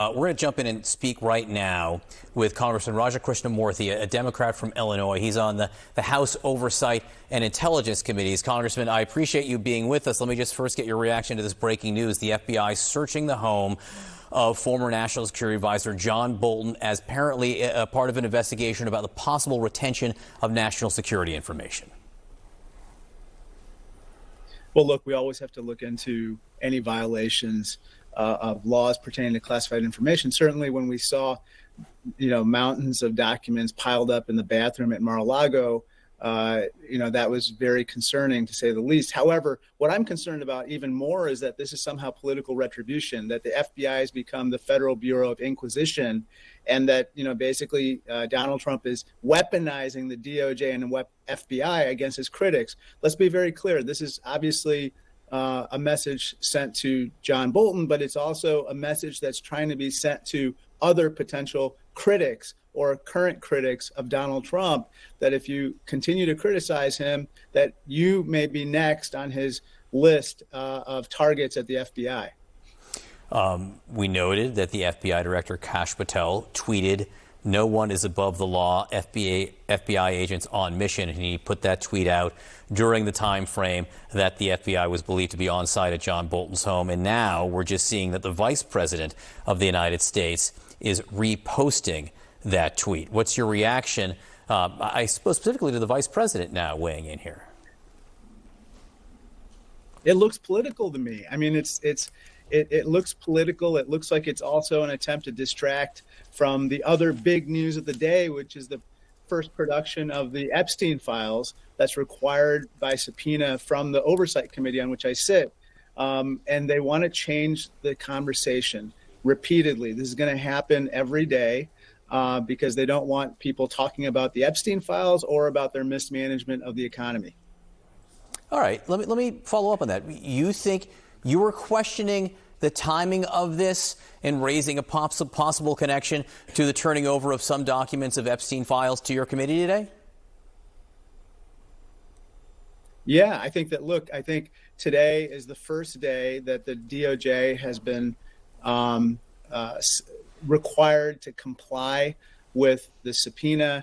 We're going to jump in and speak right now with Congressman Krishnamoorthi, a Democrat from Illinois. He's on the House Oversight and Intelligence Committees. Congressman, I appreciate you being with us. Let me just first get your reaction to this breaking news. The FBI searching the home of former National Security Advisor John Bolton as apparently a part of an investigation about the possible retention of national security information. Well, look, we always have to look into any violations of laws pertaining to classified information. Certainly when we saw, mountains of documents piled up in the bathroom at Mar-a-Lago, that was very concerning, to say the least. However, what I'm concerned about even more is that this is somehow political retribution, that the FBI has become the Federal Bureau of Inquisition, and that, basically Donald Trump is weaponizing the DOJ and the FBI against his critics. Let's be very clear. This is obviously a message sent to John Bolton, but it's also a message that's trying to be sent to other potential critics or current critics of Donald Trump, that if you continue to criticize him, that you may be next on his list of targets at the FBI. We noted that the FBI Director Kash Patel tweeted, "No one is above the law, FBI agents on mission," and he put that tweet out during the time frame that the FBI was believed to be on site at John Bolton's home. And now we're just seeing that the Vice President of the United States is reposting that tweet. What's your reaction, I suppose, specifically to the Vice President now weighing in here? It looks political to me. I mean, it looks political. It looks like it's also an attempt to distract from the other big news of the day, which is the first production of the Epstein files that's required by subpoena from the Oversight Committee on which I sit. And they want to change the conversation repeatedly. This is going to happen every day because they don't want people talking about the Epstein files or about their mismanagement of the economy. All right, let me follow up on that. You think you were questioning the timing of this and raising a possible connection to the turning over of some documents of Epstein files to your committee today? Yeah, I think today is the first day that the DOJ has been required to comply with the subpoena.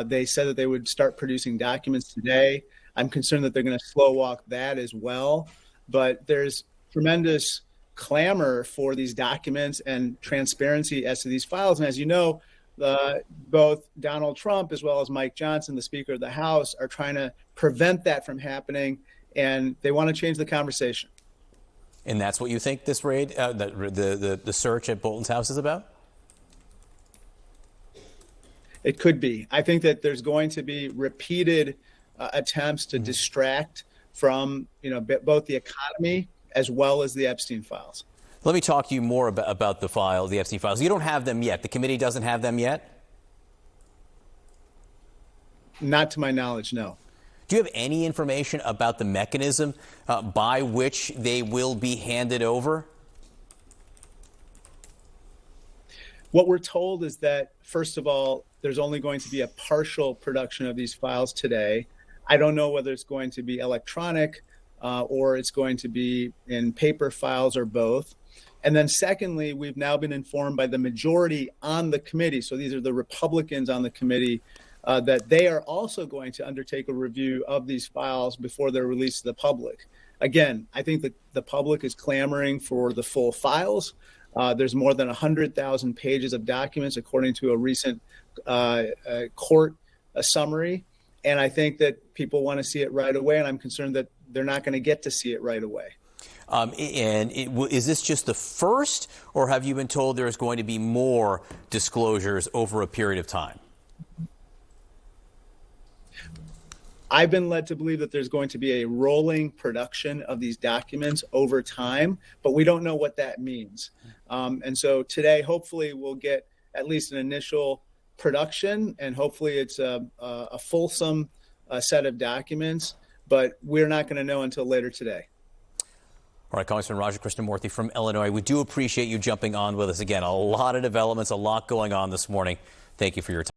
They said that they would start producing documents today. I'm concerned that they're going to slow walk that as well. But there's tremendous clamor for these documents and transparency as to these files. And as you know, both Donald Trump as well as Mike Johnson, the Speaker of the House, are trying to prevent that from happening, and they want to change the conversation. And that's what you think this raid, the search at Bolton's house is about? It could be. I think that there's going to be repeated attempts to distract from, both the economy as well as the Epstein files. Let me talk to you more about the Epstein files. You don't have them yet. The committee doesn't have them yet? Not to my knowledge, no. Do you have any information about the mechanism by which they will be handed over? What we're told is that, first of all, there's only going to be a partial production of these files today. I don't know whether it's going to be electronic or it's going to be in paper files or both. And then secondly, we've now been informed by the majority on the committee, so these are the Republicans on the committee, that they are also going to undertake a review of these files before they're released to the public. Again, I think that the public is clamoring for the full files. There's more than 100,000 pages of documents, according to a recent court summary. And I think that people want to see it right away, and I'm concerned that they're not going to get to see it right away. Is this just the first, or have you been told there's going to be more disclosures over a period of time? I've been led to believe that there's going to be a rolling production of these documents over time, but we don't know what that means. And so today, hopefully, we'll get at least an initial production, and hopefully it's a fulsome set of documents, but we're not going to know until later today. All right, Congressman Krishnamoorthi from Illinois, we do appreciate you jumping on with us again. A lot of developments, a lot going on this morning. Thank you for your time.